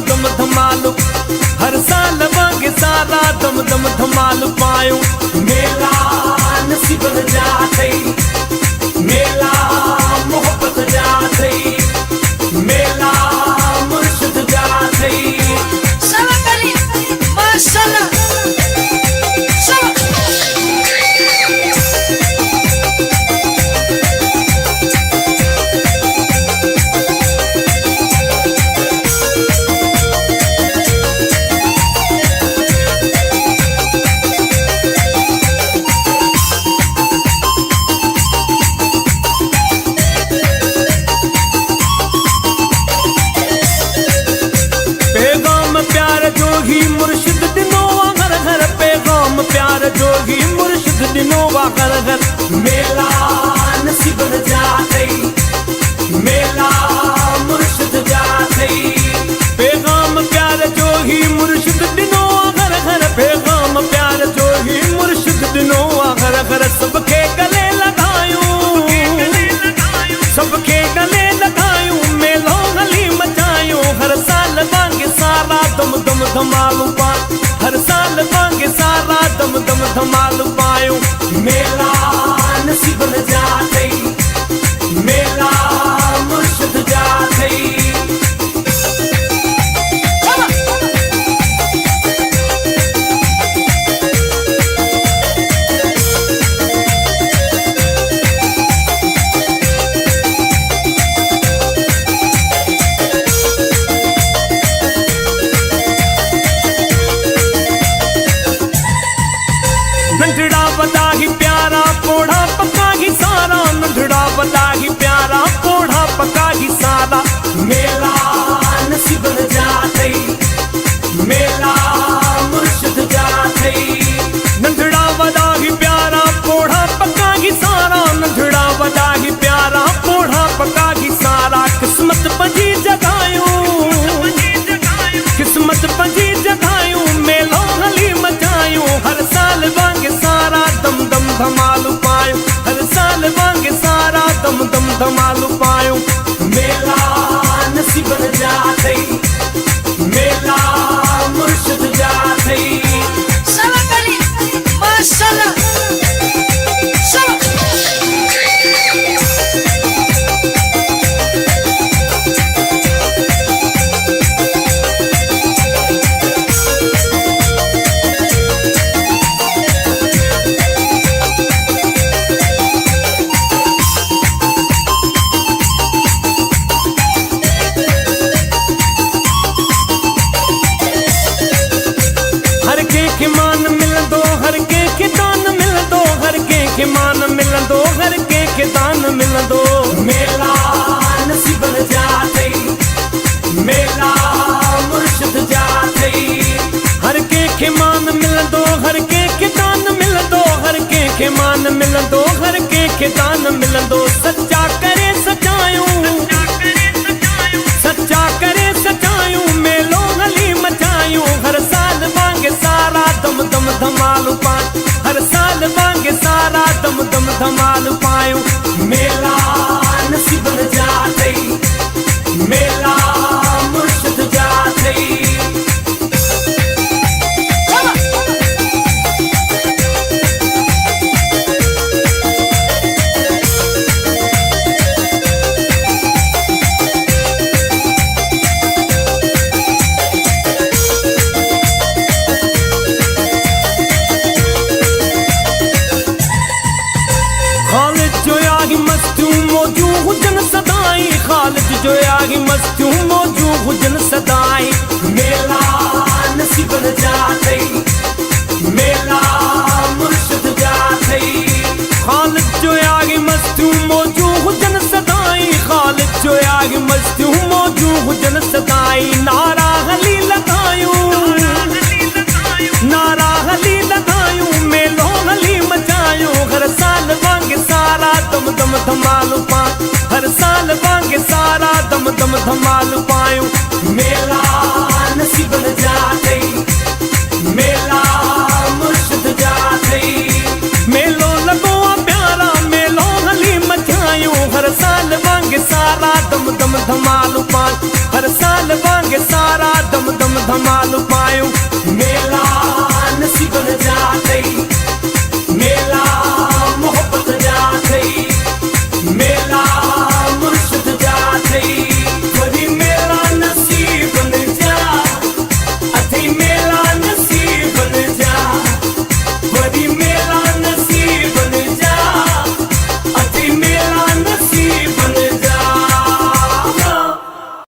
दम धमालू, हर साल वांगे सारा दम दम धमालू पायूं। मेला नसीबन जा थई, मेला मोहब्बत जा थई, मेला मुर्शिद जा थई। सवा करी माशाल्लाह जोगी मुर्शिद दिनोवा घर घर, पैगाम प्यार जोगी मुर्शिद दिनोवा घर घर। मेला नसीबन जा थई, मेला मुर्शिद जा थई, पैगाम प्यार जोगी मुर्शिद दिनोवा घर घर, पैगाम प्यार जोगी मुर्शिद दिनोवा घर घर। सबके गले लगायूं, सबके गले लगायूं, मेलो गली मचायूं। हर साल वांगे सारा दम दम धमालू पा, हर साल वांगे सारा दम दम धमालू पायूं। मेला नसीबन जा थई, मेला मुर्शिद जा थई। नंढड़ा वॾा ही प्यारा पोढ़ा पका ही सारा, नंढड़ा वॾा ही प्यारा पोढ़ा पका ही सारा। मेला नसीबन जा थई, मेला मुर्शिद जा थई, नंढड़ा वॾा ही प्यारा पोढ़ा पका ही सारा, नंढड़ा वॾा ही प्यारा पोढ़ा पका ही सारा। किस्मत पंजी जगायूं, किस्मत पंजी जगायूं, मेलो हली मचायूं। हर साल वांगे सारा दम दम धमालू पायूं, हर साल वांगे सारा दम दम धमालू पायूं। मेला नसीबन जा थई, मेला मुर्शिद जा थई। सवा करी माशाल्लाह के मान मिलंदो, हर के दान मिलंदो, हर के मान मिलंदो, हर के दान मिलंदो। मेला नसीबन जा थई, मेला मुर्शिद जा थई, हर के मान मिलंदो, हर के दान मिलंदो, हर के मान मिलंदो, हर के दान मिलंदो। सच्चा करे सचायूं, सच्चा करे सचायूं, मेलो गली मचायूं। हर साल वांगे सारा दम दम धमालू पा, हर साल वांगे सारा दम दम धमालू पायूं। मेला नसीबन जा थई, मेला मुर्शिद जा थई। खालिद जो आगी मस्तियों मौजू हुजन सदाई। मेला नसीबन जा थई, मेला मुर्शिद जा थई, खालिद जो आगी मस्तियों मौजू हुजन सदाई, खालिद जो आगी मस्तियों मौजू हुजन सदाई। नारा हली लगायूं, नारा हली लगायूं, मेलो हली मचायूं। हर साल वांगे सारा दम दम धमालू पा, हर साल वांगे सारा दम दम धमालू पायूं। मेला नसीबन जा थई, मेला मुर्शिद जा थई, मेलो लगो प्यारा, मेलो हली मचायूं। हर साल वांगे सारा दम दम धमालू धमाल पान हर साल वांगे सारा दम दम धमाल पायूं मेला